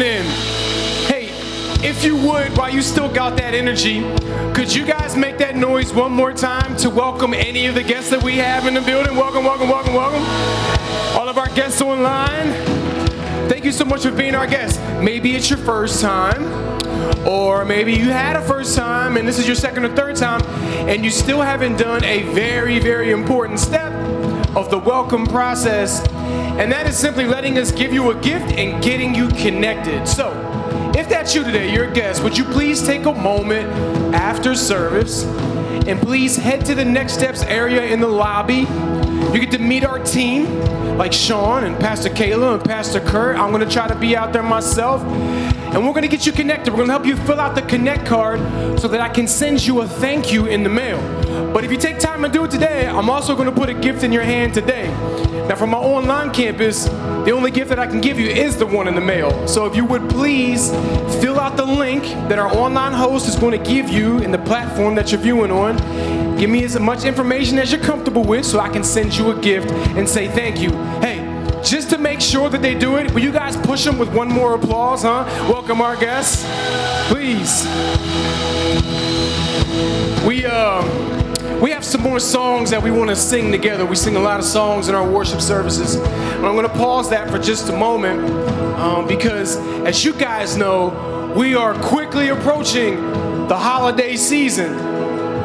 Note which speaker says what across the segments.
Speaker 1: in. Hey, if you would, while you still got that energy, could you guys make that noise one more time to welcome any of the guests that we have in the building? Welcome, welcome, welcome, welcome. All of our guests online. Thank you so much for being our guest. Maybe it's your first time, or maybe you had a first time and this is your second or third time, and you still haven't done a very, very important step of the welcome process, and that is simply letting us give you a gift and getting you connected. So, if that's you today, you're a guest, would you please take a moment after service and please head to the Next Steps area in the lobby. You get to meet our team, like Sean and Pastor Kayla and Pastor Kurt. I'm gonna try to be out there myself. And we're gonna get you connected. We're gonna help you fill out the Connect card so that I can send you a thank you in the mail. But if you take time and do it today, I'm also gonna put a gift in your hand today. Now for my online campus, the only gift that I can give you is the one in the mail. So if you would please fill out the link that our online host is gonna give you in the platform that you're viewing on. Give me as much information as you're comfortable with so I can send you a gift and say thank you. Hey, just to make sure that they do it, will you guys push them with one more applause, huh? Welcome our guests, please. We have some more songs that we want to sing together. We sing a lot of songs in our worship services. And I'm going to pause that for just a moment because as you guys know, we are quickly approaching the holiday season,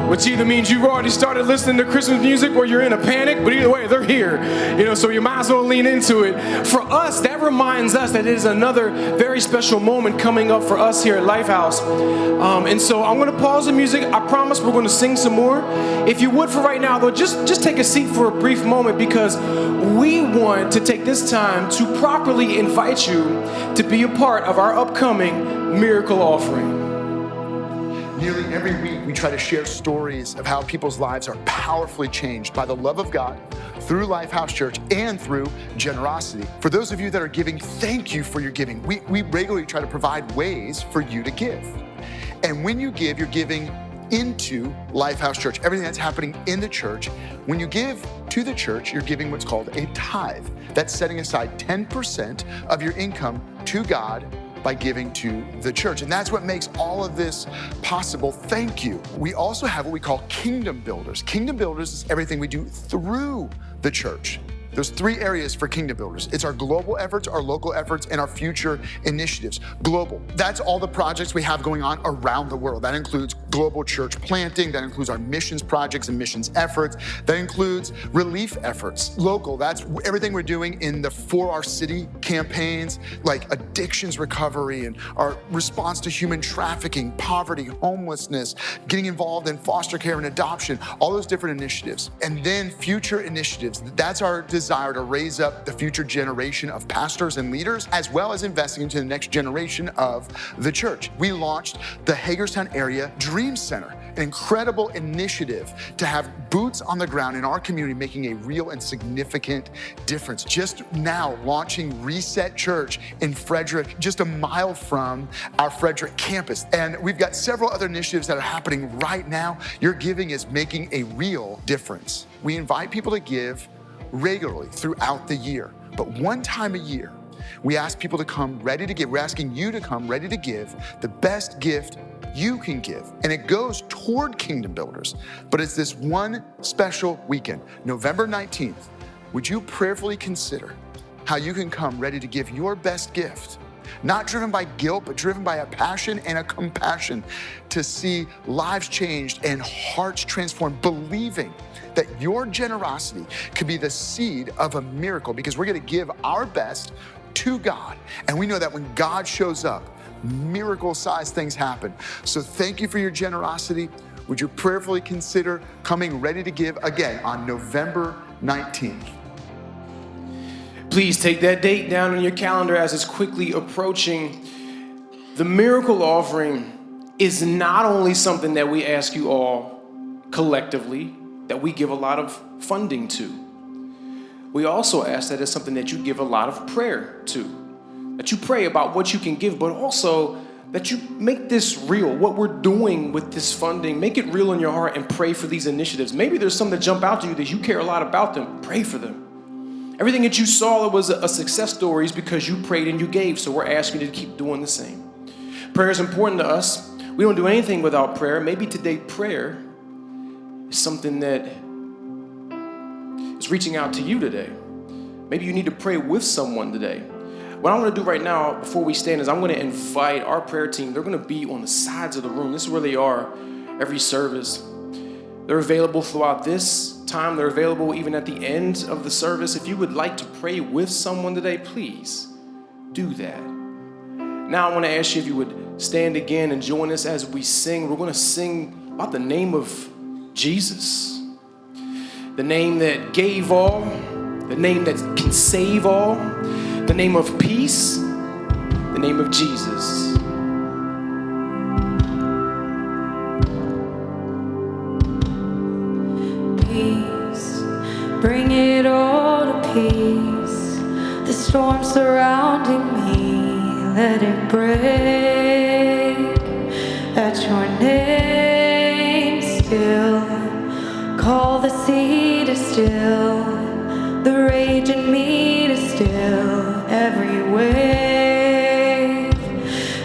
Speaker 1: which either means you've already started listening to Christmas music or you're in a panic, but either way, they're here. So you might as well lean into it. For us, that reminds us that it is another very special moment coming up for us here at Lifehouse. And so I'm gonna pause the music. I promise we're gonna sing some more. If you would for right now though, just take a seat for a brief moment because we want to take this time to properly invite you to be a part of our upcoming miracle offering.
Speaker 2: Nearly every week, we try to share stories of how people's lives are powerfully changed by the love of God through Lifehouse Church and through generosity. For those of you that are giving, thank you for your giving. We regularly try to provide ways for you to give. And when you give, you're giving into Lifehouse Church, everything that's happening in the church. When you give to the church, you're giving what's called a tithe. That's setting aside 10% of your income to God by giving to the church. And that's what makes all of this possible. Thank you. We also have what we call Kingdom Builders. Kingdom Builders is everything we do through the church. There's three areas for Kingdom Builders. It's our global efforts, our local efforts, and our future initiatives. Global, that's all the projects we have going on around the world. That includes global church planting, that includes our missions projects and missions efforts, that includes relief efforts. Local, that's everything we're doing in the For Our City campaigns, like addictions recovery and our response to human trafficking, poverty, homelessness, getting involved in foster care and adoption, all those different initiatives. And then future initiatives, that's our desire to raise up the future generation of pastors and leaders, as well as investing into the next generation of the church. We launched the Hagerstown Area Dream Center, an incredible initiative to have boots on the ground in our community, making a real and significant difference. Just now launching Reset Church in Frederick, just a mile from our Frederick campus. And we've got several other initiatives that are happening right now. Your giving is making a real difference. We invite people to give regularly throughout the year. But one time a year, we ask people to come ready to give. We're asking you to come ready to give the best gift you can give. And it goes toward Kingdom Builders. But it's this one special weekend, November 19th. Would you prayerfully consider how you can come ready to give your best gift? Not driven by guilt, but driven by a passion and a compassion to see lives changed and hearts transformed, believing that your generosity could be the seed of a miracle, because we're gonna give our best to God. And we know that when God shows up, miracle-sized things happen. So thank you for your generosity. Would you prayerfully consider coming ready to give again on November 19th?
Speaker 1: Please take that date down on your calendar as it's quickly approaching. The miracle offering is not only something that we ask you all collectively, that we give a lot of funding to. We also ask that it's something that you give a lot of prayer to, that you pray about what you can give, but also that you make this real, what we're doing with this funding, make it real in your heart and pray for these initiatives. Maybe there's some that jump out to you that you care a lot about them, pray for them. Everything that you saw that was a success story is because you prayed and you gave. So we're asking you to keep doing the same. Prayer is important to us. We don't do anything without prayer. Maybe today prayer is something that is reaching out to you today. Maybe you need to pray with someone today. What I'm going to do right now before we stand is I'm going to invite our prayer team. They're going to be on the sides of the room. This is where they are every service. They're available throughout this time. They're available even at the end of the service. If you would like to pray with someone today, please do that. Now I want to ask you if you would stand again and join us as we sing. We're going to sing about the name of Jesus, the name that gave all, the name that can save all, the name of peace, the name of Jesus.
Speaker 3: Peace, bring it all to peace. The storm surrounding me, let it break. At your name still, call the sea to still, the rage in me to still every wave.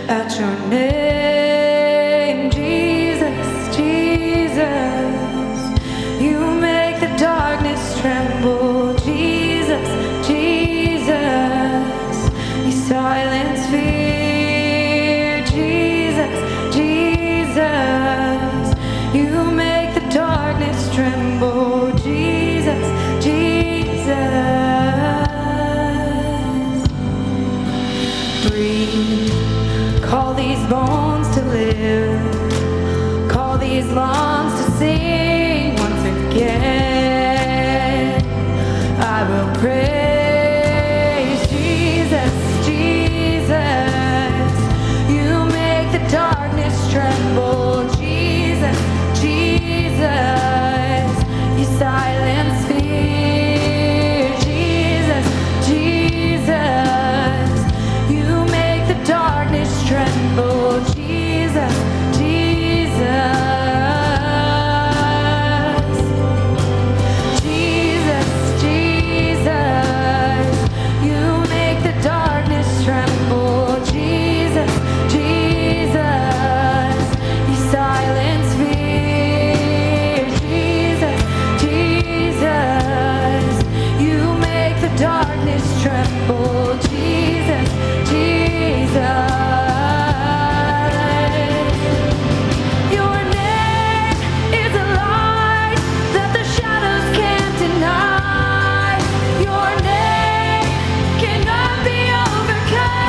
Speaker 3: At your name, Jesus, Jesus, you make the darkness tremble. Jesus, Jesus, you silence fear. Jesus, Jesus, you make the darkness tremble. Jesus, Jesus. Breathe, call these bones to live, call these lungs to sing once again. I will praise Jesus, Jesus, you make the darkness tremble. Jesus, Jesus, you silence fear. Jesus, Jesus, you make the darkness tremble. Jesus, Jesus, Jesus, Jesus, you make the darkness tremble. Jesus, Jesus, you silence fear. Jesus, Jesus, you make the darkness tremble. Jesus, Jesus. Your name is a light that the shadows can't deny. Your name cannot be overcome.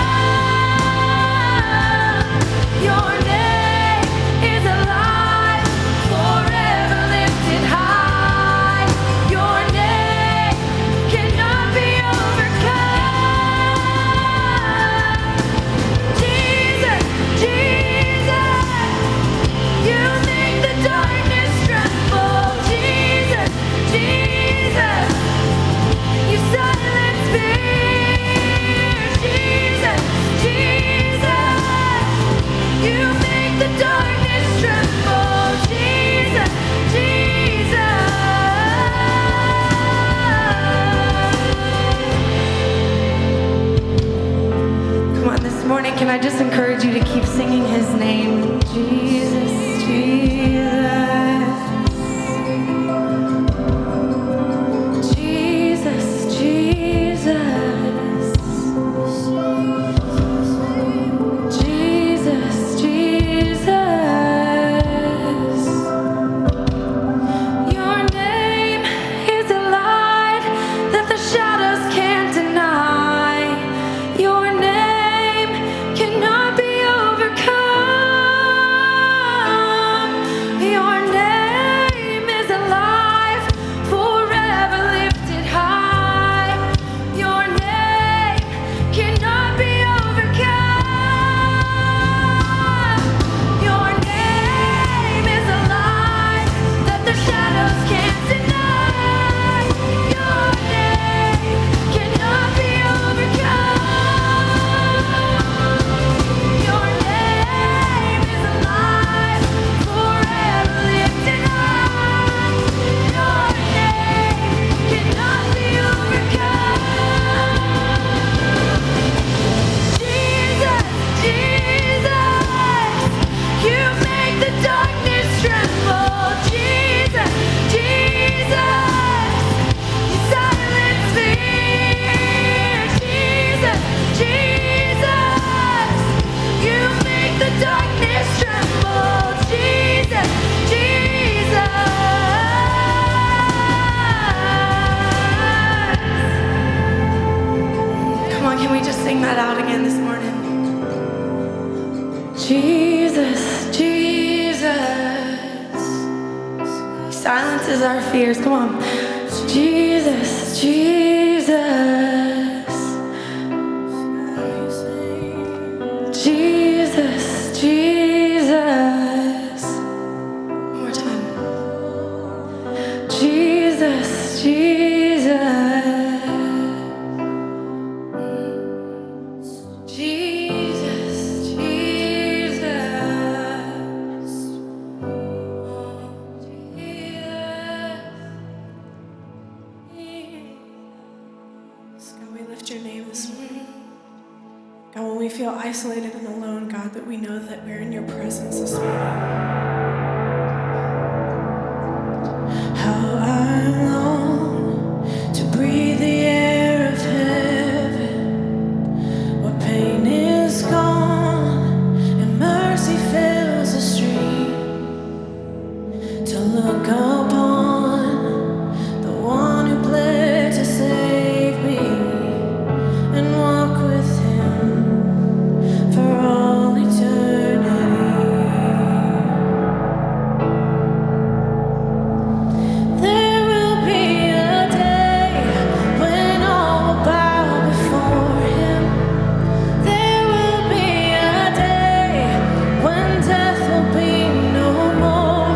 Speaker 3: Your name is a light forever lifted high. Your name cannot be overcome. Jesus, Jesus, you make the darkness tremble. Jesus, Jesus, you silence fear. Jesus, Jesus, you make the darkness tremble. Jesus, Jesus. Come on, this morning, can I just encourage you to keep singing his name? Jesus, Jesus. Jesus, Jesus. Jesus, Jesus. Your name is a light that the shadows can't deny. Your name cannot be overcome. silences our fears. Come on. Jesus, Jesus. Jesus, Jesus. One more time. Jesus, Jesus. Jesus, Jesus.
Speaker 4: God, we lift your name this morning. God, when we feel isolated and alone, God, that we know that we're in your presence this morning. How I long to breathe the air of heaven, where pain is gone and mercy fills the street, to look upon the one who bled to save me and walk with him for all eternity. There will be a day when all will bow before him. There will be a day when death will be no more.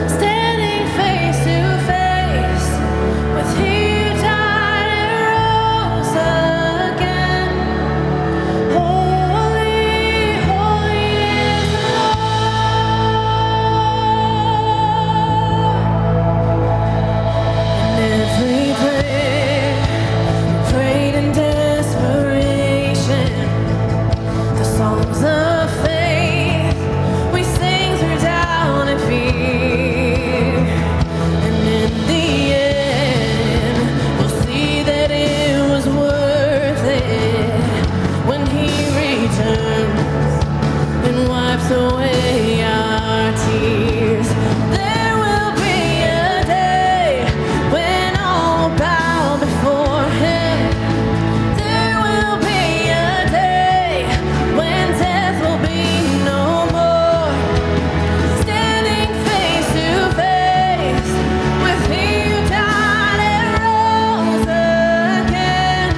Speaker 4: Standing face to face with he who died and rose again. Holy, holy is the Lord. And every prayer prayed in desperation, the songs of faith we sing through doubt and fear. And in the end, we'll see that it was worth it when he returns and wipes away our tears. There will be a day when all will bow before him. There will be a day when death will be no more. Standing face to face with he who died and rose again.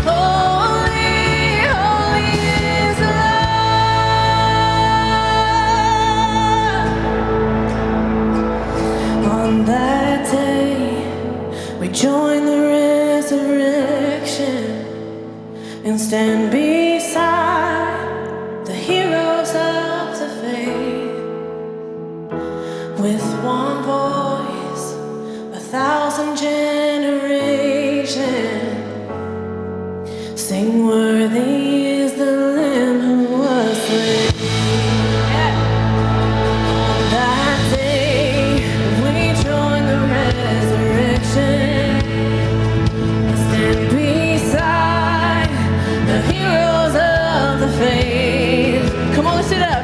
Speaker 4: Holy, holy is the Lord. On that day, we join the resurrection and stand beside the heroes of the faith. With one voice, 1,000 generations sing, worthy is the Lamb who was slain. On that day, we join the resurrection and stand beside the heroes of the faith. Come on, lift it up.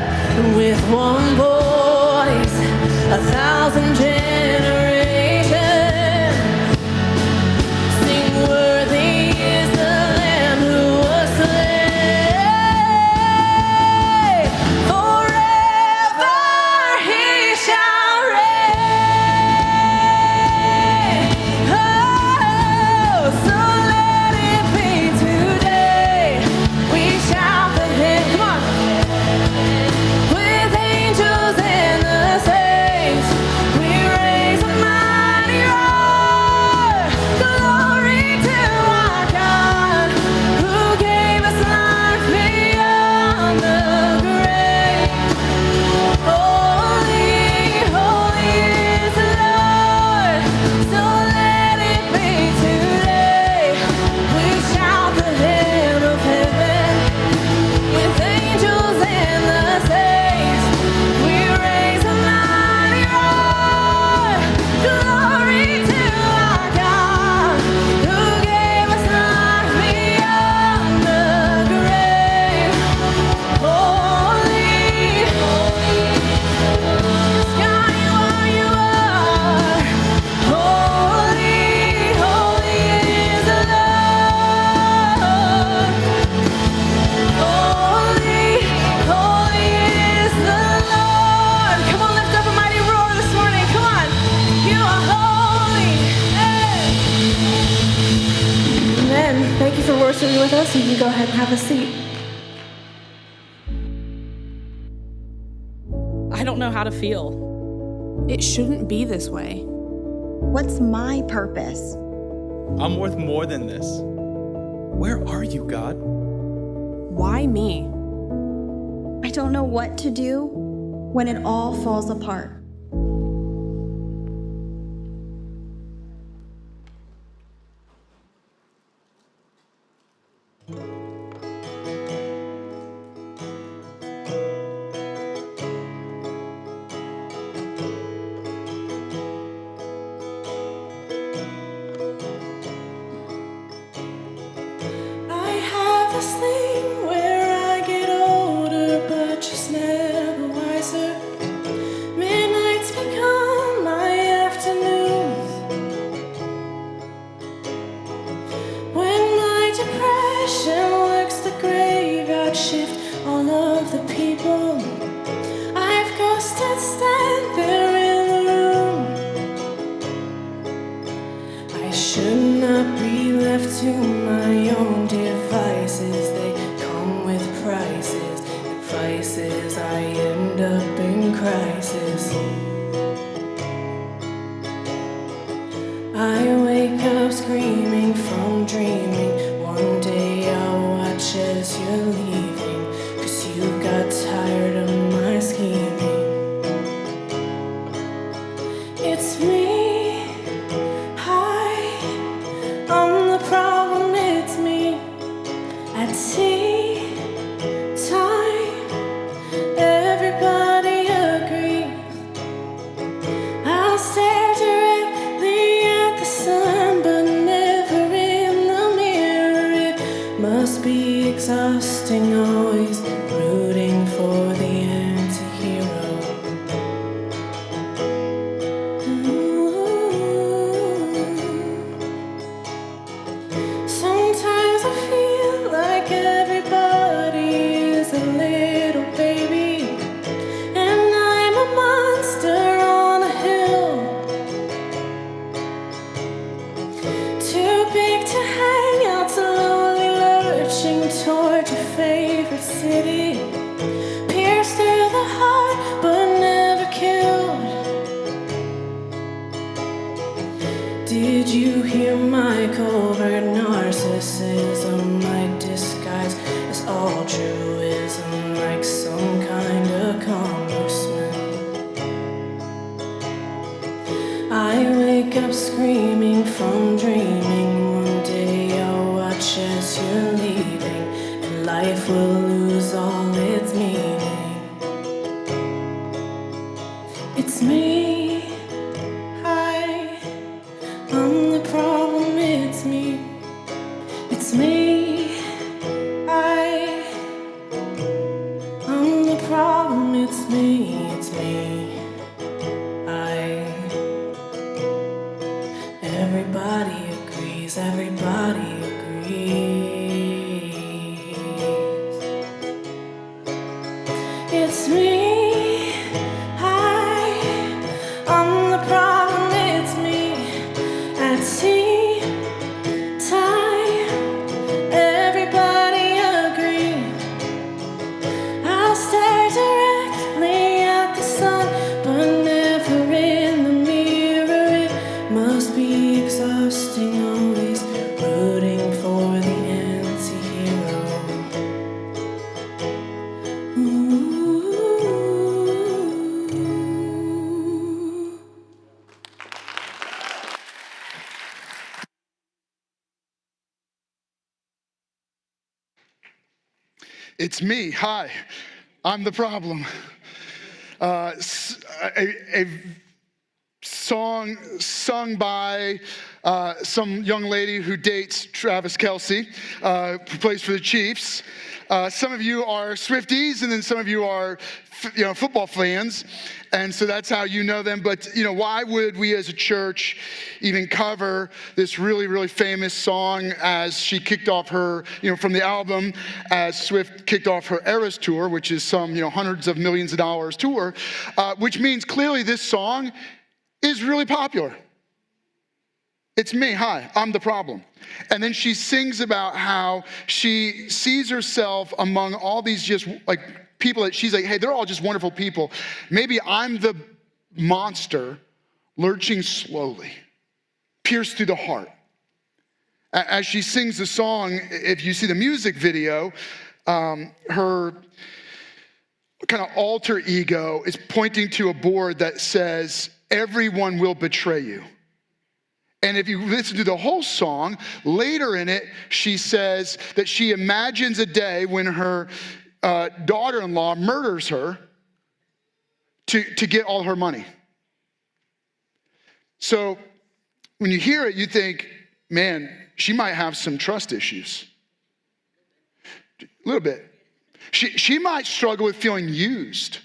Speaker 4: With one voice, 1,000 generations sing, worthy is the Lamb who was slain. Forever he shall reign. Oh, so let it be today. We shout the hymn. Come on. With angels and the saints, we with us, you can go ahead and have a seat.
Speaker 5: I don't know how to feel.
Speaker 6: It shouldn't be this way.
Speaker 7: What's my purpose?
Speaker 8: I'm worth more than this. Where are you, God?
Speaker 6: Why me?
Speaker 7: I don't know what to do when it all falls apart.
Speaker 4: I have this thing where I get older, but just never wiser. Midnights become my afternoons. When my depression works the graveyard shift, all of the people I've ghosted stand there in the room. I should not be left to my own devices. They come with prices, advices. I end up in crisis. I wake up screaming from dreaming. One day I'll watch as you're leaving, 'cause you got tired of my scheming. It's me. Hi, I'm the problem, it's me. At tea time, everybody agrees. I'll stare directly at the sun, but never in the mirror. It must be exhausting, always rooting for the anti-hero. Sometimes I feel like everybody is a little baby, and I'm a monster on a hill, too big to hang out, slowly lurching toward your favorite city, pierced through the heart but never killed. Did you hear my covert narcissism? My disguise is altruism, like some kind of congressman. I wake up screaming from dreaming. One day I'll watch as you're leaving, and life will lose all its meaning. It's me. Hi, I'm the problem, it's me. It's me. I'm the problem, it's me. It's me. Everybody agrees, everybody agrees. It's me. Hi, I'm the problem, it's me. At tea time, everybody agrees. I'll stare directly at the sun, but never in the mirror. It must be exhausting, always rooting for the anti-hero. Ooh.
Speaker 2: It's me. Hi, I'm the problem. A song sung by some young lady who dates Travis Kelce, who plays for the Chiefs. Some of you are Swifties, and then some of you are, football fans, and so that's how you know them. But why would we as a church even cover this really, really famous song as she kicked off her, from the album, as Swift kicked off her Eras tour, which is some, hundreds of millions of dollars tour, which means clearly this song is really popular. It's me, hi, I'm the problem. And then she sings about how she sees herself among all these just like people that she's like, hey, they're all just wonderful people. Maybe I'm the monster lurching slowly, pierced through the heart. As she sings the song, if you see the music video, her kind of alter ego is pointing to a board that says, everyone will betray you. And if you listen to the whole song, later in it, she says that she imagines a day when her daughter-in-law murders her to get all her money. So when you hear it, you think, man, she might have some trust issues. A little bit. She might struggle with feeling used.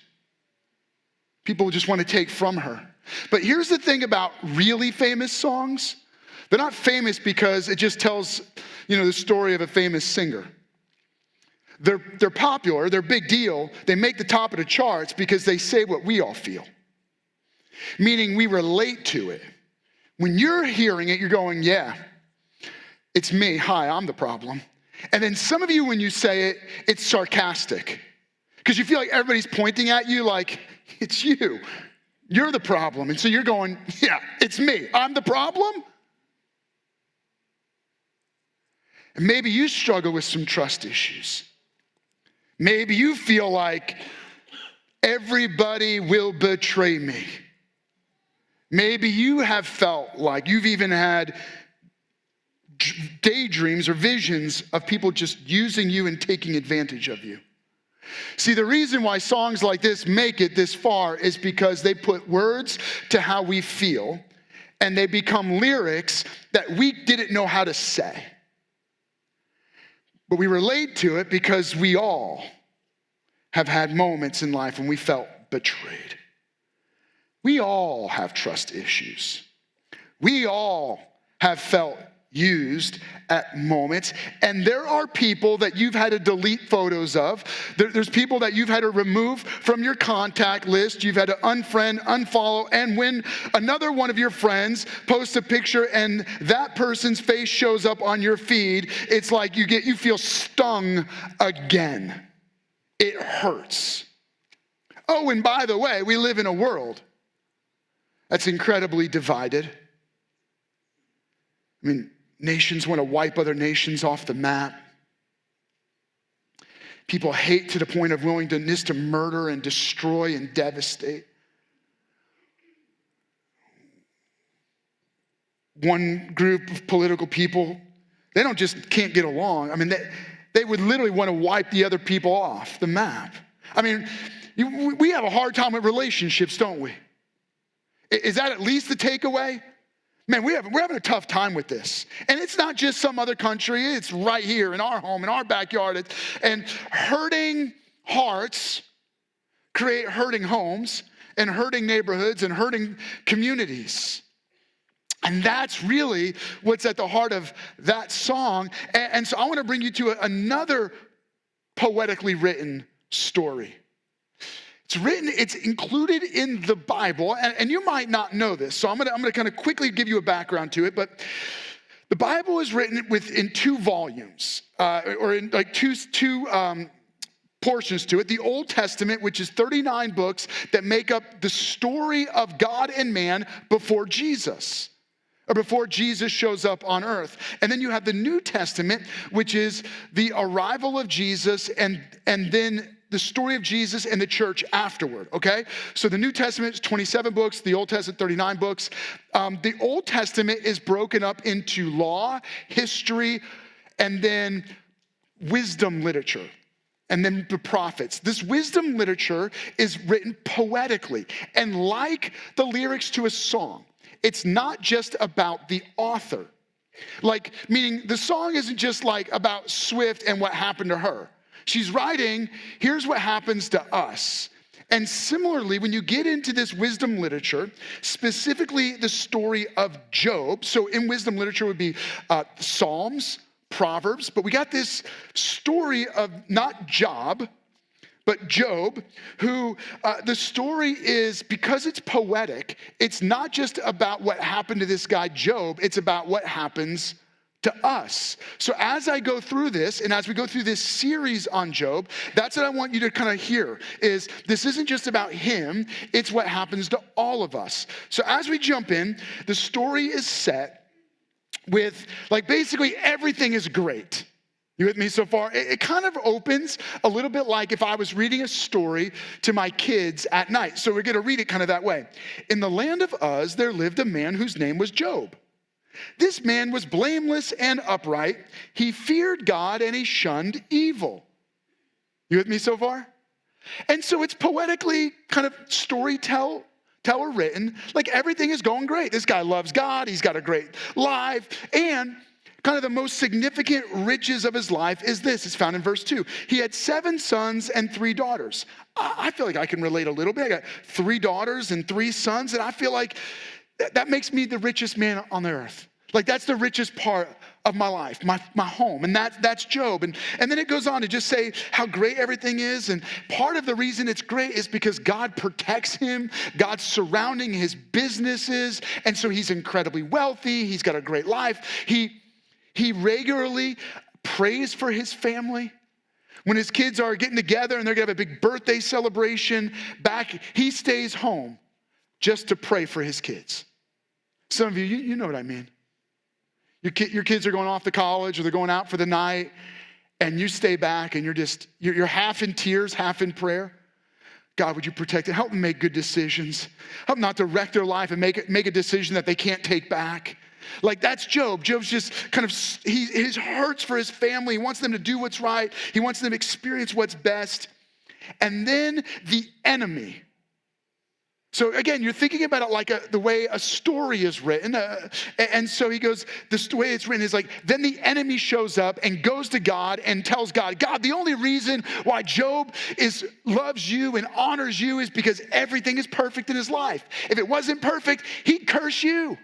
Speaker 2: People just want to take from her. But here's the thing about really famous songs. They're not famous because it just tells, the story of a famous singer. They're popular, they're a big deal. They make the top of the charts because they say what we all feel. Meaning we relate to it. When you're hearing it, you're going, yeah, it's me. Hi, I'm the problem. And then some of you, when you say it, it's sarcastic. Because you feel like everybody's pointing at you like, it's you. You're the problem. And so you're going, yeah, it's me. I'm the problem? And maybe you struggle with some trust issues. Maybe you feel like everybody will betray me. Maybe you have felt like you've even had daydreams or visions of people just using you and taking advantage of you. See, the reason why songs like this make it this far is because they put words to how we feel, and they become lyrics that we didn't know how to say. But we relate to it because we all have had moments in life when we felt betrayed. We all have trust issues. We all have felt used at moments. And there are people that you've had to delete photos of. There's people that you've had to remove from your contact list. You've had to unfriend, unfollow. And when another one of your friends posts a picture and that person's face shows up on your feed, it's like you feel stung again. It hurts. Oh, and by the way, we live in a world that's incredibly divided. I mean, nations want to wipe other nations off the map. People hate to the point of willingness to murder and destroy and devastate. One group of political people, they don't just can't get along. I mean, they would literally want to wipe the other people off the map. I mean, we have a hard time with relationships, don't we? Is that at least the takeaway? Man, we're having a tough time with this. And it's not just some other country. It's right here in our home, in our backyard. And hurting hearts create hurting homes and hurting neighborhoods and hurting communities. And that's really what's at the heart of that song. And so I want to bring you to another poetically written story. It's included in the Bible, and you might not know this, so I'm gonna kind of quickly give you a background to it, but the Bible is written in two volumes, or in like two portions to it. The Old Testament, which is 39 books that make up the story of God and man before Jesus, or before Jesus shows up on earth. And then you have the New Testament, which is the arrival of Jesus and then the story of Jesus and the church afterward, okay? So the New Testament is 27 books, the Old Testament, 39 books. The Old Testament is broken up into law, history, and then wisdom literature, and then the prophets. This wisdom literature is written poetically, and like the lyrics to a song, it's not just about the author. Like, meaning the song isn't just like about Swift and what happened to her. She's writing, here's what happens to us. And similarly, when you get into this wisdom literature, specifically the story of Job, so in wisdom literature would be Psalms, Proverbs, but we got this story of not Job, but Job, who the story is, because it's poetic, it's not just about what happened to this guy Job, it's about what happens to us. So as I go through this, and as we go through this series on Job, that's what I want you to kind of hear, is this isn't just about him, it's what happens to all of us. So as we jump in, the story is set with, like, basically everything is great. You with me so far? It kind of opens a little bit like if I was reading a story to my kids at night. So we're going to read it kind of that way. In the land of Uz, there lived a man whose name was Job. This man was blameless and upright. He feared God and he shunned evil. You with me so far? And so it's poetically kind of storyteller written, like everything is going great. This guy loves God. He's got a great life. And kind of the most significant riches of his life is this. It's found in verse 2. He had 7 sons and 3 daughters. I feel like I can relate a little bit. I got 3 daughters and 3 sons, and I feel like that makes me the richest man on the earth. Like, that's the richest part of my life, my home. And that's Job. And then it goes on to just say how great everything is. And part of the reason it's great is because God protects him. God's surrounding his businesses. And so he's incredibly wealthy. He's got a great life. He regularly prays for his family. When his kids are getting together and they're going to have a big birthday celebration back, he stays home just to pray for his kids. Some of you know what I mean. Your kids are going off to college or they're going out for the night, and you stay back and you're half in tears, half in prayer. God, would you protect it? Help them make good decisions. Help them not to wreck their life and make a decision that they can't take back. Like, that's Job. Job's just kind of, he hurts for his family. He wants them to do what's right. He wants them to experience what's best. And then the enemy. So again, you're thinking about it like the way a story is written. And so he goes, the way it's written is like, then the enemy shows up and goes to God and tells God, God, the only reason why Job loves you and honors you is because everything is perfect in his life. If it wasn't perfect, he'd curse you.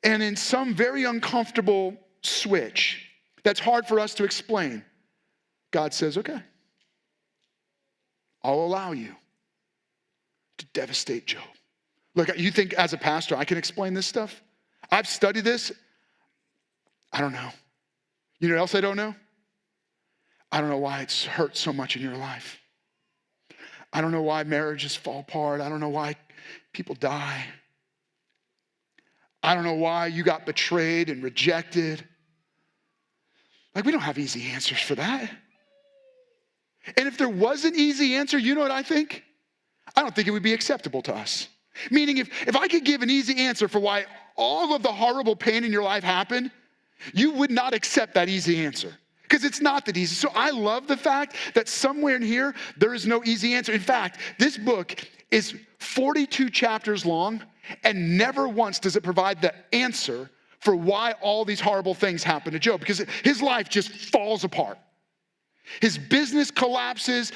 Speaker 2: And in some very uncomfortable switch that's hard for us to explain, God says, okay, I'll allow you to devastate Job. Look, you think as a pastor I can explain this stuff? I've studied this. I don't know. You know what else I don't know? I don't know why it's hurt so much in your life. I don't know why marriages fall apart. I don't know why people die. I don't know why you got betrayed and rejected. Like, we don't have easy answers for that. And if there was an easy answer, you know what I think? I don't think it would be acceptable to us. Meaning, if I could give an easy answer for why all of the horrible pain in your life happened, you would not accept that easy answer. Because it's not that easy. So I love the fact that somewhere in here, there is no easy answer. In fact, this book is 42 chapters long, and never once does it provide the answer for why all these horrible things happen to Job, because his life just falls apart. His business collapses,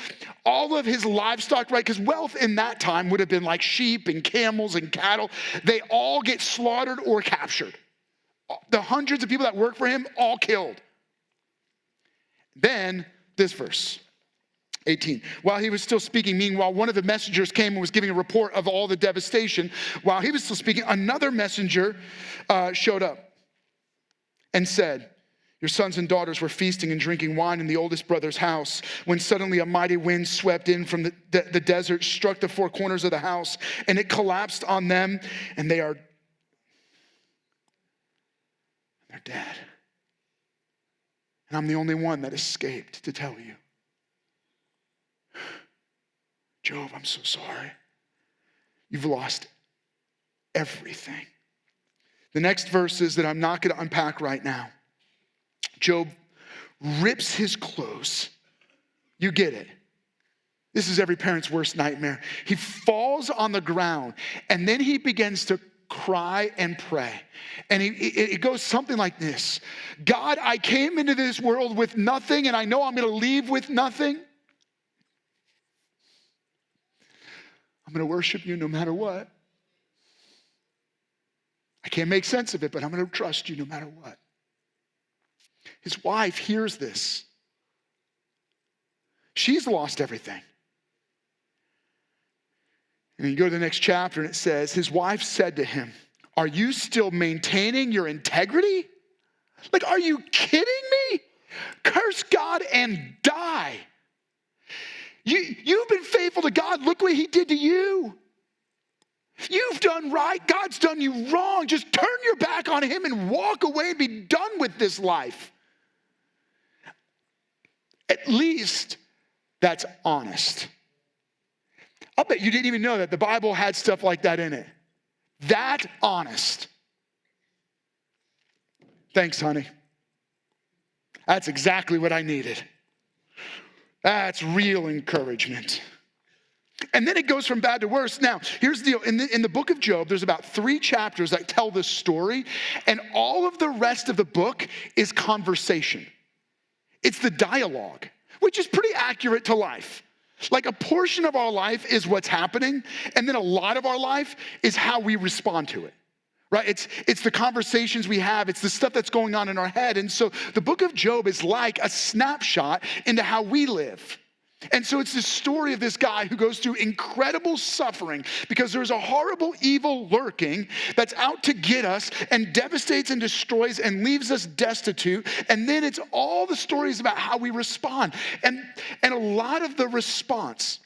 Speaker 2: all of his livestock, right? Because wealth in that time would have been like sheep and camels and cattle. They all get slaughtered or captured. The hundreds of people that work for him, all killed. Then this verse. 18. While he was still speaking, meanwhile, one of the messengers came and was giving a report of all the devastation. While he was still speaking, another messenger showed up and said, your sons and daughters were feasting and drinking wine in the oldest brother's house when suddenly a mighty wind swept in from the desert, struck the 4 corners of the house, and it collapsed on them, and they're dead. And I'm the only one that escaped to tell you. Job, I'm so sorry. You've lost everything. The next verses that I'm not going to unpack right now. Job rips his clothes. You get it. This is every parent's worst nightmare. He falls on the ground, and then he begins to cry and pray. And it goes something like this. God, I came into this world with nothing, and I know I'm going to leave with nothing. I'm going to worship you no matter what. I can't make sense of it, but I'm going to trust you no matter what. His wife hears this. She's lost everything. And you go to the next chapter and it says, his wife said to him, are you still maintaining your integrity? Like, are you kidding me? Curse God and die. You've been faithful to God. Look what he did to you. You've done right. God's done you wrong. Just turn your back on him and walk away and be done with this life. At least that's honest. I'll bet you didn't even know that the Bible had stuff like that in it. That honest. Thanks, honey. That's exactly what I needed. That's real encouragement. And then it goes from bad to worse. Now, here's the deal. In the book of Job, there's about 3 chapters that tell this story, and all of the rest of the book is conversation. It's the dialogue, which is pretty accurate to life. Like, a portion of our life is what's happening, and then a lot of our life is how we respond to it, right? It's the conversations we have. It's the stuff that's going on in our head. And so the book of Job is like a snapshot into how we live. And so it's this story of this guy who goes through incredible suffering because there's a horrible evil lurking that's out to get us and devastates and destroys and leaves us destitute. And then it's all the stories about how we respond. And a lot of the response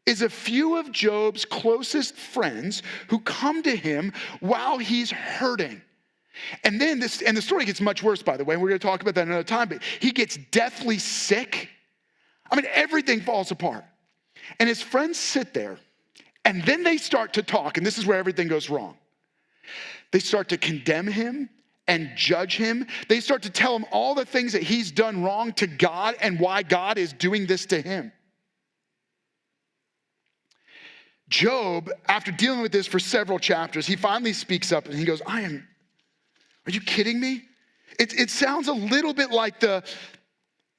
Speaker 2: is a few of Job's closest friends who come to him while he's hurting. And then the story gets much worse, by the way. We're going to talk about that another time, but he gets deathly sick. I mean, everything falls apart. And his friends sit there, and then they start to talk, and this is where everything goes wrong. They start to condemn him and judge him. They start to tell him all the things that he's done wrong to God and why God is doing this to him. Job, after dealing with this for several chapters, he finally speaks up and he goes, are you kidding me? It sounds a little bit like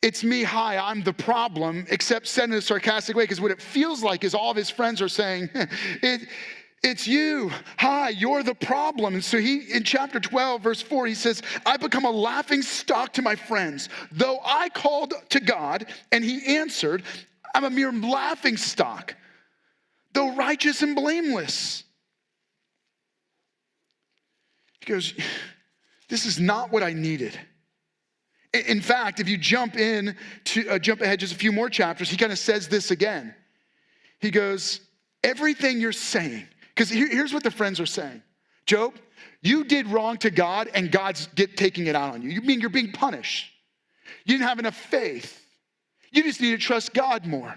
Speaker 2: it's me, hi, I'm the problem, except said in a sarcastic way, because what it feels like is all of his friends are saying, it's you, hi, you're the problem. And so in chapter 12, verse 4, he says, I become a laughing stock to my friends. Though I called to God and he answered, I'm a mere laughing stock, though righteous and blameless. He goes, this is not what I needed. In fact, if you jump ahead just a few more chapters, he kind of says this again. He goes, everything you're saying, because here's what the friends are saying. Job, you did wrong to God and God's taking it out on you. You mean you're being punished. You didn't have enough faith. You just need to trust God more.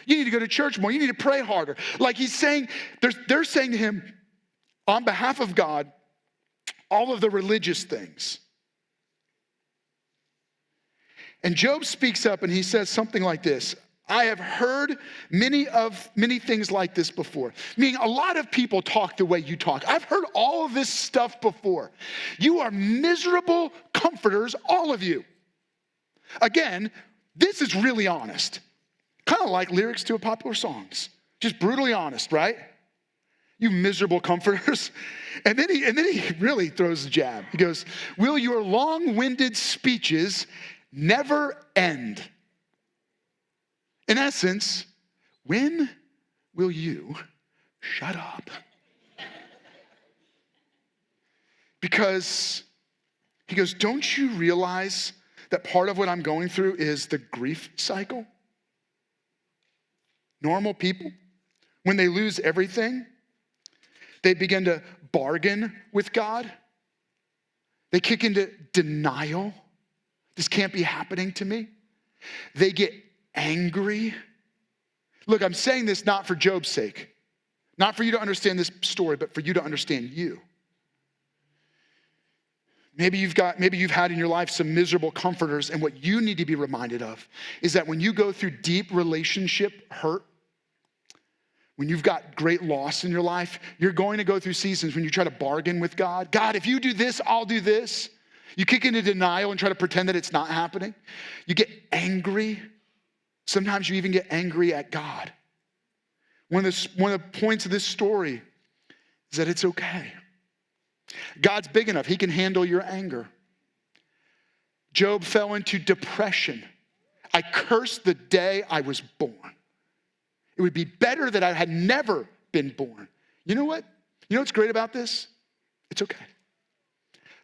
Speaker 2: You need to go to church more. You need to pray harder. Like he's saying, they're saying to him, on behalf of God, all of the religious things. And Job speaks up and he says something like this. I have heard many things like this before. Meaning a lot of people talk the way you talk. I've heard all of this stuff before. You are miserable comforters, all of you. Again, this is really honest. Kind of like lyrics to popular songs. Just brutally honest, right? You miserable comforters. And then he really throws a jab. He goes, will your long-winded speeches never end? In essence, when will you shut up? Because he goes, don't you realize that part of what I'm going through is the grief cycle? Normal people, when they lose everything, they begin to bargain with God. They kick into denial. This can't be happening to me. They get angry. Look, I'm saying this not for Job's sake, not for you to understand this story, but for you to understand you. Maybe you've had in your life some miserable comforters, and what you need to be reminded of is that when you go through deep relationship hurt, when you've got great loss in your life, you're going to go through seasons when you try to bargain with God. God, if you do this, I'll do this. You kick into denial and try to pretend that it's not happening. You get angry. Sometimes you even get angry at God. One of the points of this story is that it's okay. God's big enough. He can handle your anger. Job fell into depression I curse the day I was born. It would be better that I had never been born. You know what? You know what's great about this? It's okay.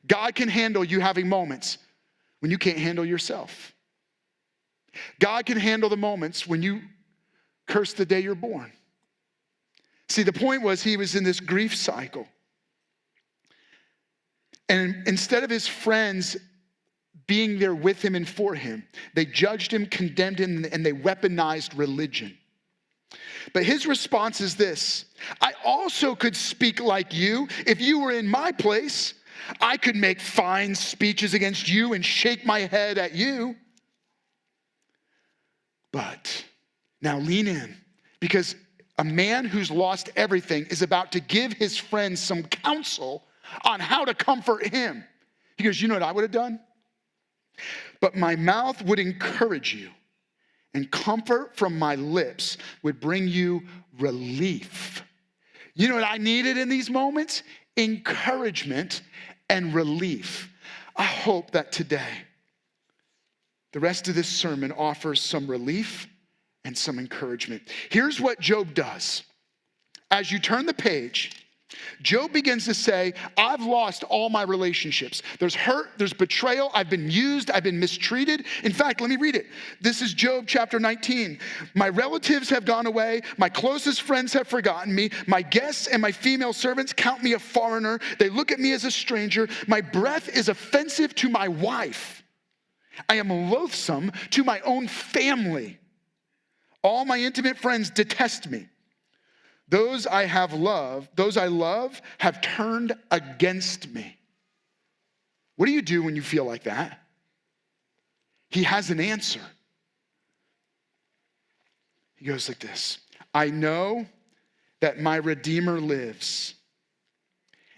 Speaker 2: God can handle you having moments when you can't handle yourself. God can handle the moments when you curse the day you're born. See, the point was he was in this grief cycle. And instead of his friends being there with him and for him, they judged him, condemned him, and they weaponized religion. But his response is this: I also could speak like you. If you were in my place, I could make fine speeches against you and shake my head at you. But now lean in, because a man who's lost everything is about to give his friends some counsel on how to comfort him. He goes, you know what I would have done? But my mouth would encourage you, and comfort from my lips would bring you relief. You know what I needed in these moments? Encouragement and relief. I hope that today, the rest of this sermon offers some relief and some encouragement. Here's what Job does. As you turn the page, Job begins to say, I've lost all my relationships. There's hurt, there's betrayal, I've been used, I've been mistreated. In fact, let me read it. This is Job chapter 19. My relatives have gone away, my closest friends have forgotten me, my guests and my female servants count me a foreigner. They look at me as a stranger. My breath is offensive to my wife. I am loathsome to my own family. All my intimate friends detest me. Those I love have turned against me. What do you do when you feel like that? He has an answer. He goes like this: I know that my Redeemer lives,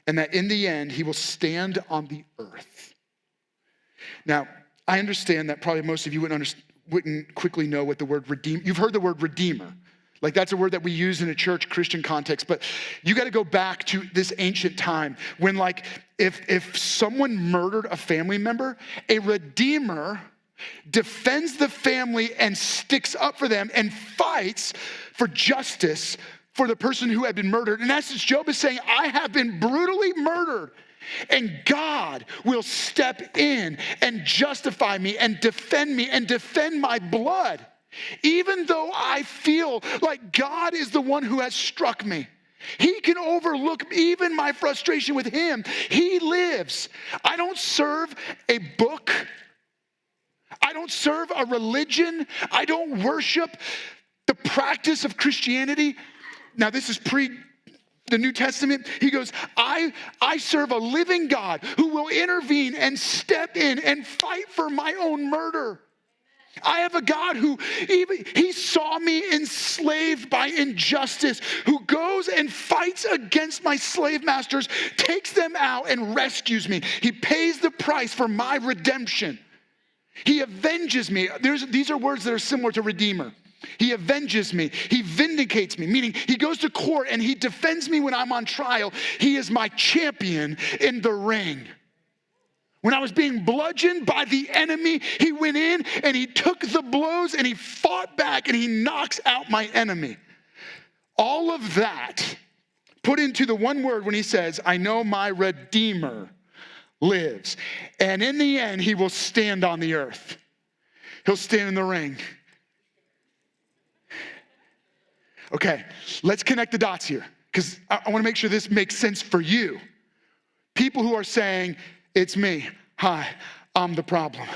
Speaker 2: and that in the end he will stand on the earth. Now, I understand that probably most of you wouldn't quickly know what the word redeem. You've heard the word redeemer. Like that's a word that we use in a church Christian context, but you got to go back to this ancient time when, like, if someone murdered a family member, a redeemer defends the family and sticks up for them and fights for justice for the person who had been murdered. In essence, Job is saying, I have been brutally murdered, and God will step in and justify me and defend my blood. Even though I feel like God is the one who has struck me, he can overlook even my frustration with him. He lives. I don't serve a book. I don't serve a religion. I don't worship the practice of Christianity. Now, this is pre the New Testament. He goes, I serve a living God who will intervene and step in and fight for my own murder. I have a God who he saw me enslaved by injustice, who goes and fights against my slave masters, takes them out and rescues me. He pays the price for my redemption. He avenges me. These are words that are similar to redeemer. He avenges me. He vindicates me, meaning he goes to court and he defends me when I'm on trial. He is my champion in the ring. When I was being bludgeoned by the enemy, he went in and he took the blows and he fought back and he knocks out my enemy. All of that put into the one word when he says, I know my Redeemer lives. And in the end, he will stand on the earth. He'll stand in the ring. Okay, let's connect the dots here, because I want to make sure this makes sense for you. People who are saying, it's me. Hi, I'm the problem.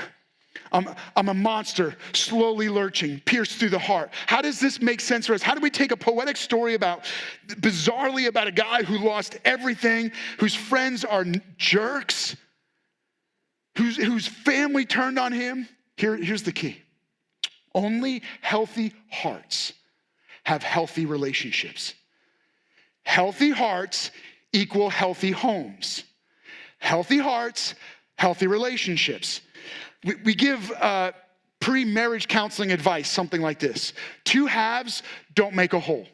Speaker 2: I'm a monster slowly lurching, pierced through the heart. How does this make sense for us? How do we take a poetic story bizarrely about a guy who lost everything, whose friends are jerks, whose family turned on him? Here's the key. Only healthy hearts have healthy relationships. Healthy hearts equal healthy homes. Healthy hearts, healthy relationships. We give pre-marriage counseling advice, something like this. 2 halves don't make a whole.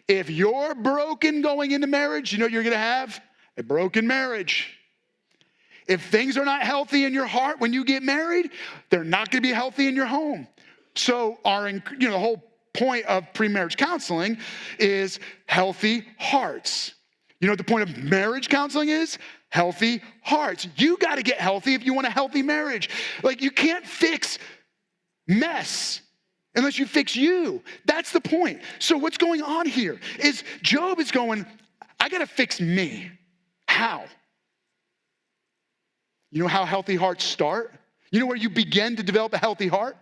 Speaker 2: If you're broken going into marriage, you know what you're going to have? A broken marriage. If things are not healthy in your heart when you get married, they're not going to be healthy in your home. So the whole point of pre-marriage counseling is healthy hearts. You know what the point of marriage counseling is? Healthy hearts. You got to get healthy if you want a healthy marriage. Like, you can't fix mess unless you fix you. That's the point. So what's going on here is Job is going, I got to fix me. How? You know how healthy hearts start? You know where you begin to develop a healthy heart?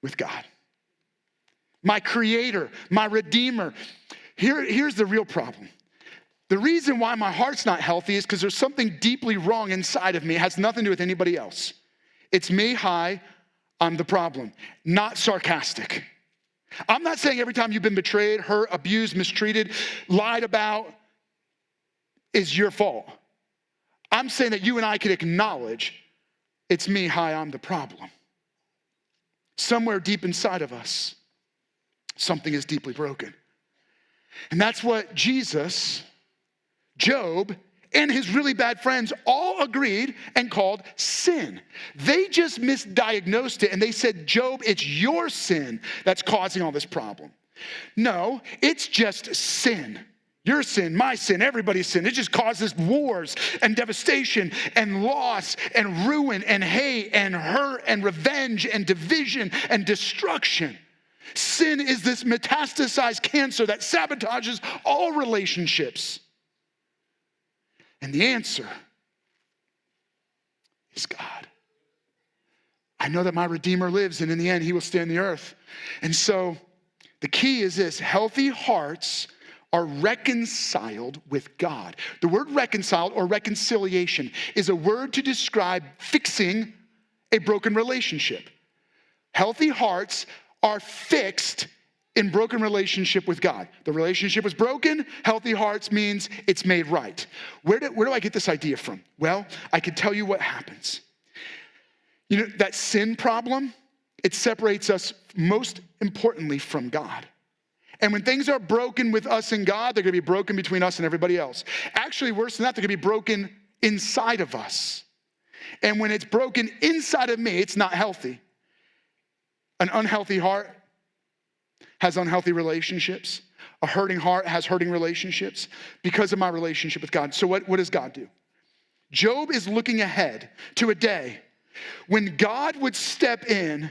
Speaker 2: With God. My creator, my redeemer. Here's the real problem. The reason why my heart's not healthy is because there's something deeply wrong inside of me. It has nothing to do with anybody else. It's me, hi, I'm the problem. Not sarcastic. I'm not saying every time you've been betrayed, hurt, abused, mistreated, lied about is your fault. I'm saying that you and I could acknowledge it's me, hi, I'm the problem. Somewhere deep inside of us, something is deeply broken. And that's what Jesus, Job, and his really bad friends all agreed and called sin. They just misdiagnosed it and they said, Job, it's your sin that's causing all this problem. No, it's just sin. Your sin, my sin, everybody's sin. It just causes wars and devastation and loss and ruin and hate and hurt and revenge and division and destruction. Sin is this metastasized cancer that sabotages all relationships. And the answer is God. I know that my Redeemer lives, and in the end, he will stay in the earth. And so the key is this: healthy hearts are reconciled with God. The word reconciled or reconciliation is a word to describe fixing a broken relationship. Healthy hearts are fixed in broken relationship with God. The relationship was broken. Healthy hearts means it's made right. Where do I get this idea from? Well, I can tell you what happens. You know, that sin problem, it separates us most importantly from God. And when things are broken with us and God, they're going to be broken between us and everybody else. Actually, worse than that, they're going to be broken inside of us. And when it's broken inside of me, it's not healthy. An unhealthy heart has unhealthy relationships. A hurting heart has hurting relationships because of my relationship with God. So what does God do? Job is looking ahead to a day when God would step in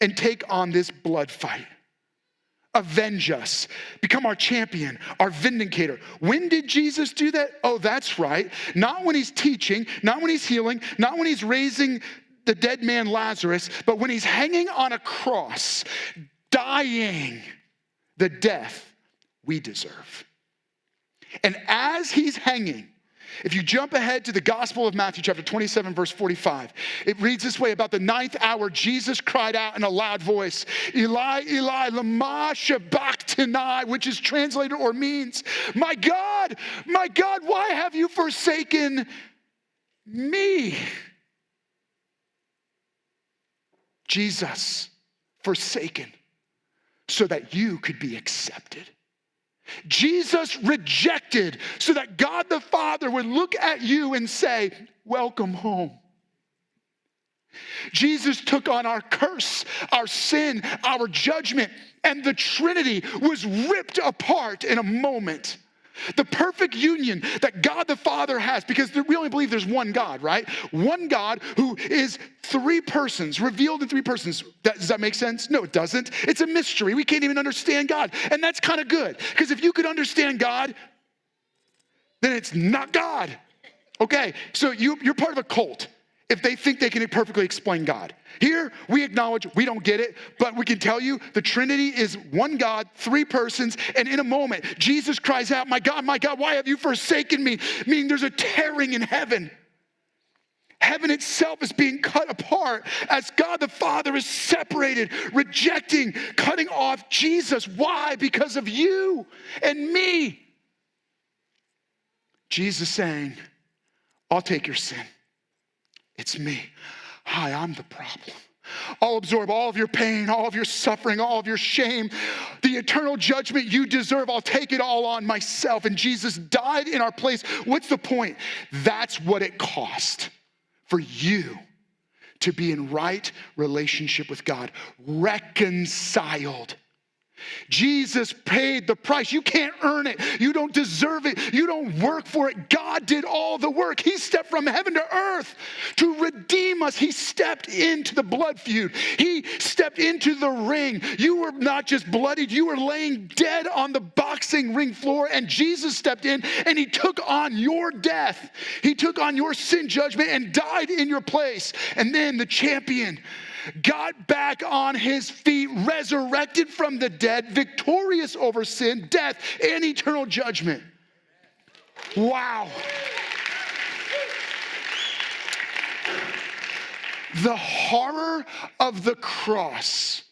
Speaker 2: and take on this blood fight. Avenge us, become our champion, our vindicator. When did Jesus do that? Oh, that's right. Not when he's teaching, not when he's healing, not when he's raising the dead man Lazarus, but when he's hanging on a cross, dying the death we deserve. And as he's hanging, if you jump ahead to the Gospel of Matthew, chapter 27, verse 45, it reads this way: about the 9th hour, Jesus cried out in a loud voice, Eli, Eli, lama sabachthani, which is translated or means, my God, why have you forsaken me? Jesus forsaken so that you could be accepted. Jesus rejected so that God the Father would look at you and say, welcome home. Jesus took on our curse, our sin, our judgment, and the Trinity was ripped apart in a moment. The perfect union that God the Father has, because we only believe there's one God, right? One God who is three persons, revealed in three persons. Does that make sense? No, it doesn't. It's a mystery. We can't even understand God. And that's kind of good, because if you could understand God, then it's not God. Okay, so you're part of a cult if they think they can perfectly explain God. Here, we acknowledge we don't get it, but we can tell you the Trinity is one God, three persons, and in a moment, Jesus cries out, my God, why have you forsaken me? Meaning there's a tearing in heaven. Heaven itself is being cut apart as God the Father is separated, rejecting, cutting off Jesus. Why? Because of you and me. Jesus saying, I'll take your sin. It's me. Hi, I'm the problem. I'll absorb all of your pain, all of your suffering, all of your shame, the eternal judgment you deserve. I'll take it all on myself. And Jesus died in our place. What's the point? That's what it cost for you to be in right relationship with God, reconciled. Jesus paid the price. You can't earn it. You don't deserve it. You don't work for it. God did all the work. He stepped from heaven to earth to redeem us. He stepped into the blood feud. He stepped into the ring. You were not just bloodied, you were laying dead on the boxing ring floor, and Jesus stepped in and he took on your death. He took on your sin judgment and died in your place. And then the champion got back on his feet, resurrected from the dead, victorious over sin, death, and eternal judgment. Wow. The horror of the cross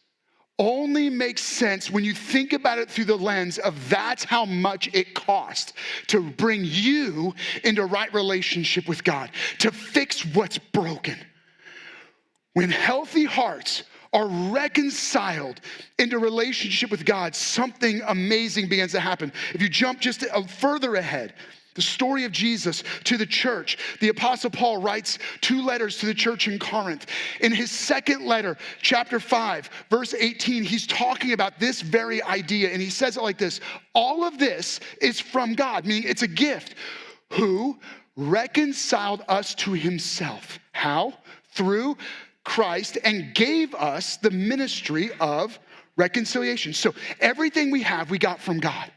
Speaker 2: only makes sense when you think about it through the lens of that's how much it cost to bring you into right relationship with God, to fix what's broken. When healthy hearts are reconciled into relationship with God, something amazing begins to happen. If you jump just further ahead, the story of Jesus to the church, the Apostle Paul writes 2 letters to the church in Corinth. In his second letter, chapter 5, verse 18, he's talking about this very idea, and he says it like this: all of this is from God, meaning it's a gift, who reconciled us to himself. How? Through Christ, and gave us the ministry of reconciliation. So everything we have, we got from God,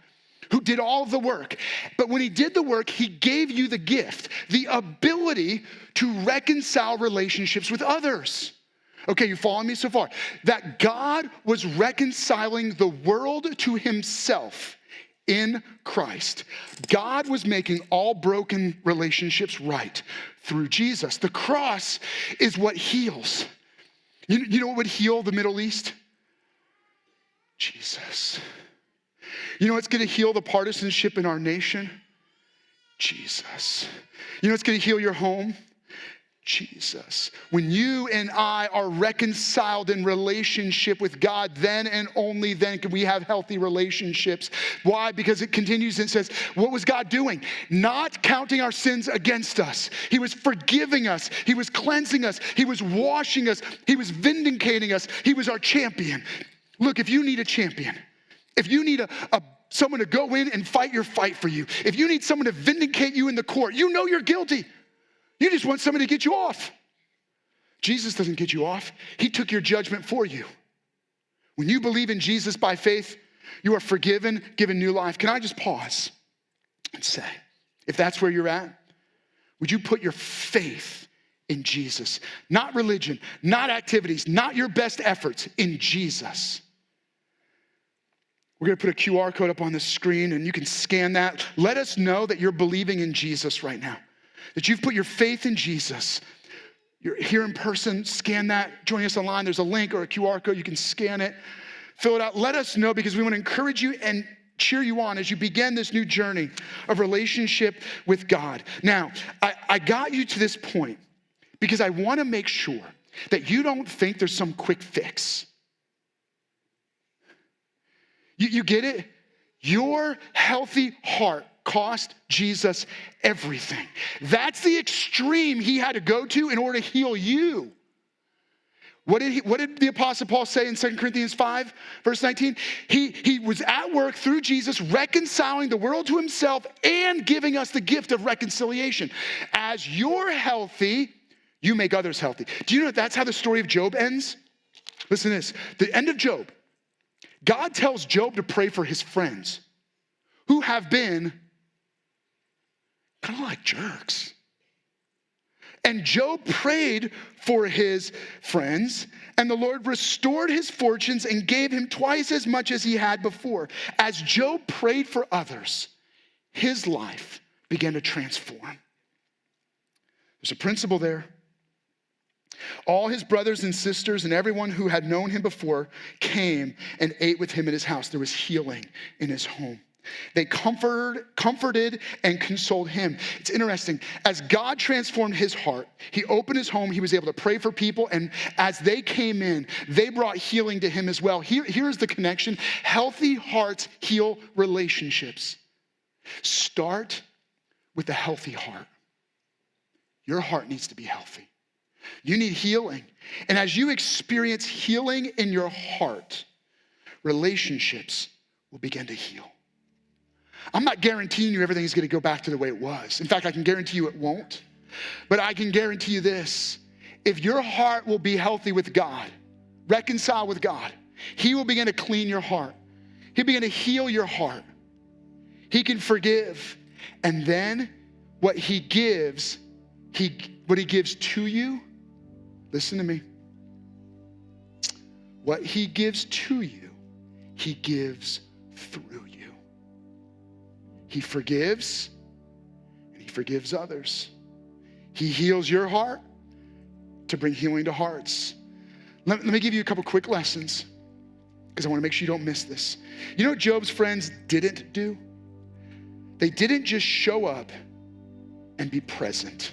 Speaker 2: who did all of the work. But when he did the work, he gave you the gift, the ability to reconcile relationships with others. Okay, you following me so far? That God was reconciling the world to himself in Christ. God was making all broken relationships right through Jesus. The cross is what heals. You know what would heal the Middle East? Jesus. You know what's going to heal the partisanship in our nation? Jesus. You know what's going to heal your home? Jesus. When you and I are reconciled in relationship with God, then and only then can we have healthy relationships. Why? Because it continues and says, what was God doing? Not counting our sins against us. He was forgiving us. He was cleansing us. He was washing us. He was vindicating us. He was our champion. Look, if you need a champion, if you need someone to go in and fight your fight for you, if you need someone to vindicate you in the court, you know you're guilty. You just want somebody to get you off. Jesus doesn't get you off. He took your judgment for you. When you believe in Jesus by faith, you are forgiven, given new life. Can I just pause and say, if that's where you're at, would you put your faith in Jesus? Not religion, not activities, not your best efforts, in Jesus. We're going to put a QR code up on the screen and you can scan that. Let us know that you're believing in Jesus right now, that you've put your faith in Jesus. You're here in person, scan that. Join us online. There's a link or a QR code. You can scan it, fill it out. Let us know, because we want to encourage you and cheer you on as you begin this new journey of relationship with God. Now, I got you to this point because I want to make sure that you don't think there's some quick fix. You get it? Your healthy heart cost Jesus everything. That's the extreme he had to go to in order to heal you. What did the Apostle Paul say in 2 Corinthians 5, verse 19? He was at work through Jesus, reconciling the world to himself and giving us the gift of reconciliation. As you're healthy, you make others healthy. Do you know that's how the story of Job ends? Listen to this. The end of Job, God tells Job to pray for his friends who have been kind of like jerks. And Job prayed for his friends, and the Lord restored his fortunes and gave him twice as much as he had before. As Job prayed for others, his life began to transform. There's a principle there. All his brothers and sisters and everyone who had known him before came and ate with him in his house. There was healing in his home. They comforted and consoled him. It's interesting. As God transformed his heart, he opened his home, he was able to pray for people, and as they came in, they brought healing to him as well. Here's the connection. Healthy hearts heal relationships. Start with a healthy heart. Your heart needs to be healthy. You need healing. And as you experience healing in your heart, relationships will begin to heal. I'm not guaranteeing you everything is going to go back to the way it was. In fact, I can guarantee you it won't. But I can guarantee you this. If your heart will be healthy with God, reconcile with God, he will begin to clean your heart. He'll begin to heal your heart. He can forgive. And then what he gives to you, listen to me. What he gives to you, he gives through you. He forgives, and he forgives others. He heals your heart to bring healing to hearts. Let me give you a couple quick lessons, because I want to make sure you don't miss this. You know what Job's friends didn't do? They didn't just show up and be present.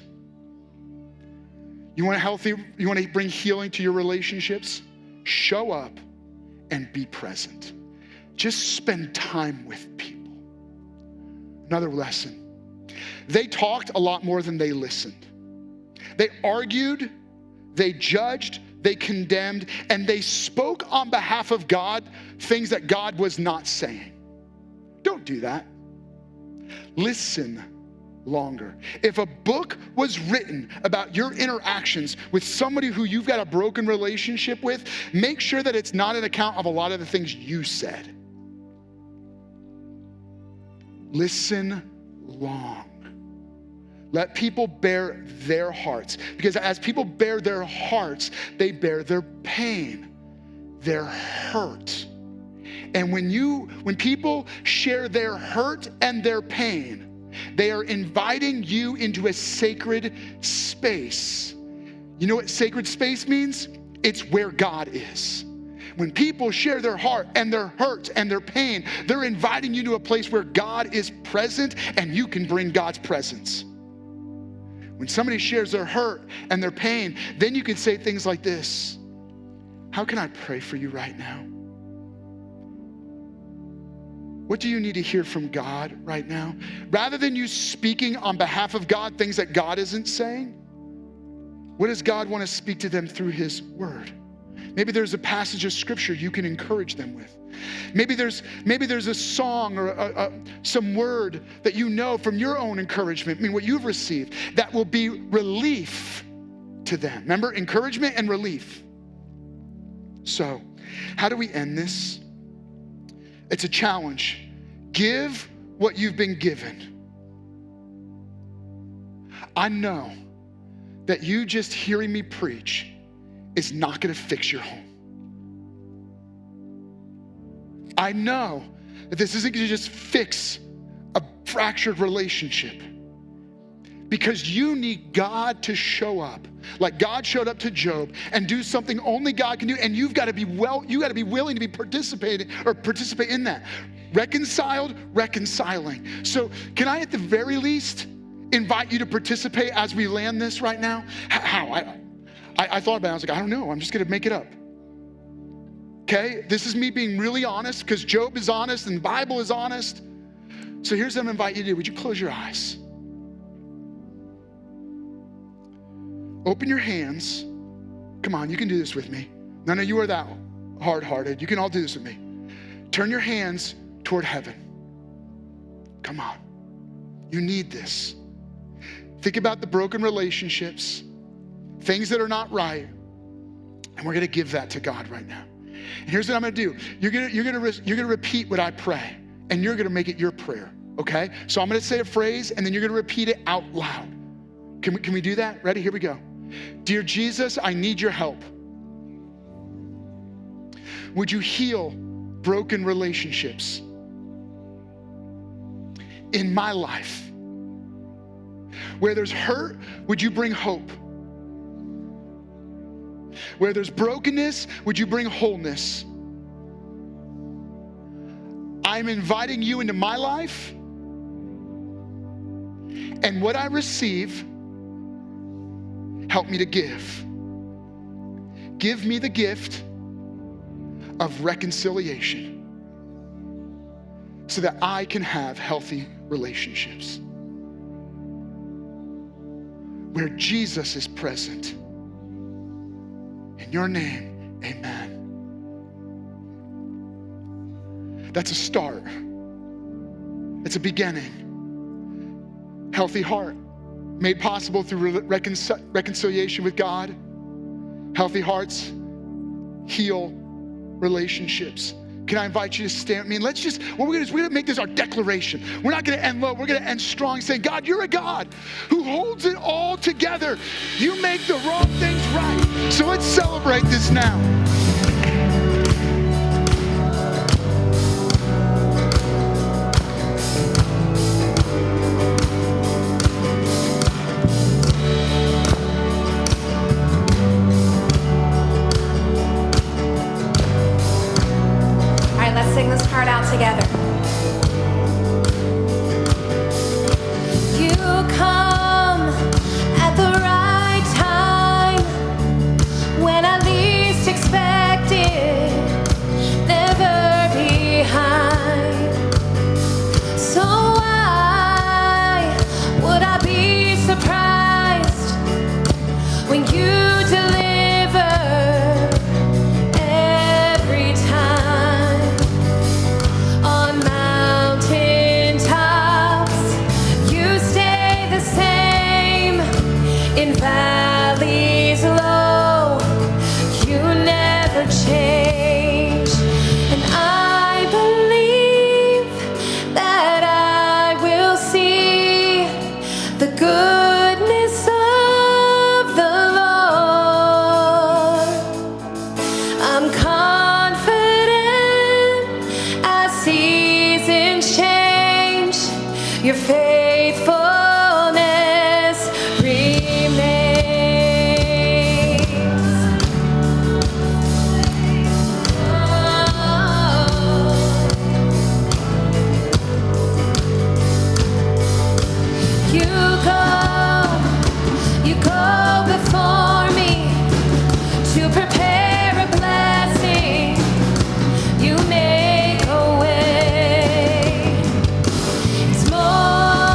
Speaker 2: You want to bring healing to your relationships? Show up and be present. Just spend time with people. Another lesson. They talked a lot more than they listened. They argued, they judged, they condemned, and they spoke on behalf of God things that God was not saying. Don't do that. Listen longer. If a book was written about your interactions with somebody who you've got a broken relationship with, make sure that it's not an account of a lot of the things you said. Listen long. Let people bear their hearts, because as people bear their hearts, they bear their pain, their hurt. And when people share their hurt and their pain, they are inviting you into a sacred space. You know what sacred space means? It's where God is. When people share their heart and their hurt and their pain, they're inviting you to a place where God is present and you can bring God's presence. When somebody shares their hurt and their pain, then you can say things like this: how can I pray for you right now? What do you need to hear from God right now? Rather than you speaking on behalf of God things that God isn't saying, what does God want to speak to them through his word? Maybe there's a passage of scripture you can encourage them with. Maybe there's a song or some word that you know from your own encouragement, what you've received, that will be relief to them. Remember, encouragement and relief. So, how do we end this? It's a challenge. Give what you've been given. I know that you just hearing me preach is not going to fix your home. I know that this isn't going to just fix a fractured relationship, because you need God to show up like God showed up to Job and do something only God can do, and you've got to be willing to participate in that. Reconciling. So can I at the very least invite you to participate as we land this right now? How? I thought about it. I was like, I don't know. I'm just going to make it up. Okay? This is me being really honest, because Job is honest and the Bible is honest. So here's what I'm going to invite you to do. Would you close your eyes? Open your hands. Come on, you can do this with me. None of you are that hard-hearted. You can all do this with me. Turn your hands toward heaven. Come on. You need this. Think about the broken relationships, things that are not right, and we're going to give that to God right now. And here's what I'm going to do. You're going to repeat what I pray, and you're going to make it your prayer. Okay? So I'm going to say a phrase, and then you're going to repeat it out loud. Can we do that? Ready? Here we go. Dear Jesus, I need your help. Would you heal broken relationships in my life? Where there's hurt, would you bring hope? Where there's brokenness, would you bring wholeness? I I'm inviting you into my life, and what I receive, help me to give. Give me the gift of reconciliation so that I can have healthy relationships where Jesus is present. In your name, amen. That's a start. It's a beginning. Healthy heart, made possible through reconciliation with God. Healthy hearts heal relationships. Can I invite you to stand with me? And let's just, what we're gonna make this our declaration. We're not gonna end low, we're gonna end strong, saying, God, you're a God who holds it all together. You make the wrong things right. So let's celebrate this now.
Speaker 3: Sing this part out together. You come at the right time, when I least expect it, never behind. So why would I be surprised when you deliver every time? On mountaintops, you stay the same. In valleys low, you never change. And I believe that I will see the goodness of the Lord. I'm confident as seasons change, your faithfulness remains. You go before me to prepare a blessing. You make a way. It's more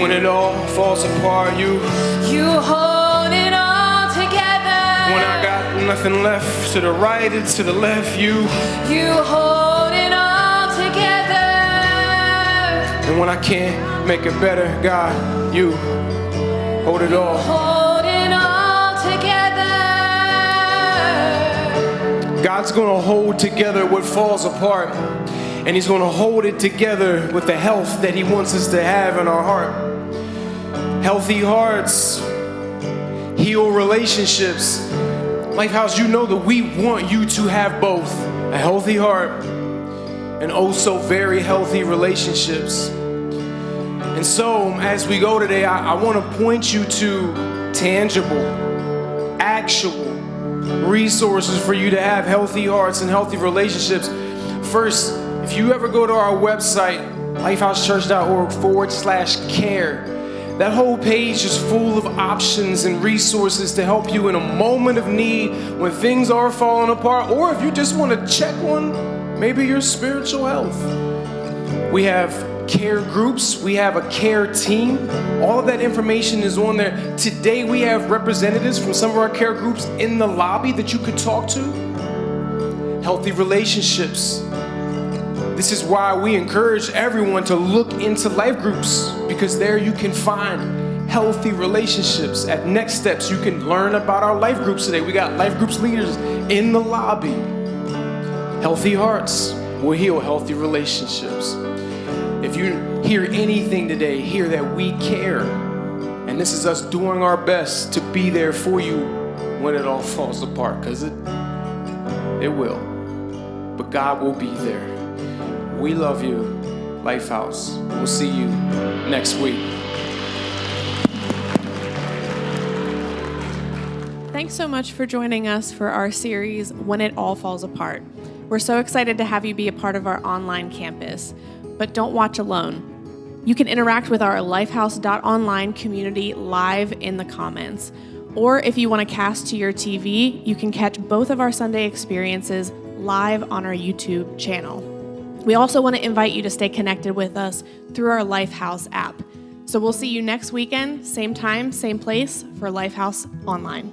Speaker 1: When it all falls apart, you
Speaker 4: hold it all together.
Speaker 1: When I got nothing left, to the right and to the left, you
Speaker 4: hold it all together.
Speaker 1: And when I can't make it better, God, you hold it all.
Speaker 4: Hold it all together.
Speaker 1: God's gonna hold together what falls apart, and He's gonna hold it together with the health that He wants us to have in our heart. Healthy hearts heal relationships. Lifehouse, you know that we want you to have both a healthy heart and oh so very healthy relationships. And so, as we go today, I want to point you to tangible, actual resources for you to have healthy hearts and healthy relationships. First, if you ever go to our website, lifehousechurch.org/care, that whole page is full of options and resources to help you in a moment of need when things are falling apart, or if you just want to check on maybe your spiritual health. We have care groups, we have a care team. All of that information is on there. Today we have representatives from some of our care groups in the lobby that you could talk to. Healthy relationships. This is why we encourage everyone to look into life groups, because there you can find healthy relationships. At Next Steps, you can learn about our life groups today. We got life groups leaders in the lobby. Healthy hearts will heal healthy relationships. If you hear anything today, hear that we care. And this is us doing our best to be there for you when it all falls apart, because it will. But God will be there. We love you, Lifehouse. We'll see you next week.
Speaker 6: Thanks so much for joining us for our series, When It All Falls Apart. We're so excited to have you be a part of our online campus. But don't watch alone. You can interact with our lifehouse.online community live in the comments. Or if you want to cast to your TV, you can catch both of our Sunday experiences live on our YouTube channel. We also want to invite you to stay connected with us through our Lifehouse app. So we'll see you next weekend, same time, same place for Lifehouse Online.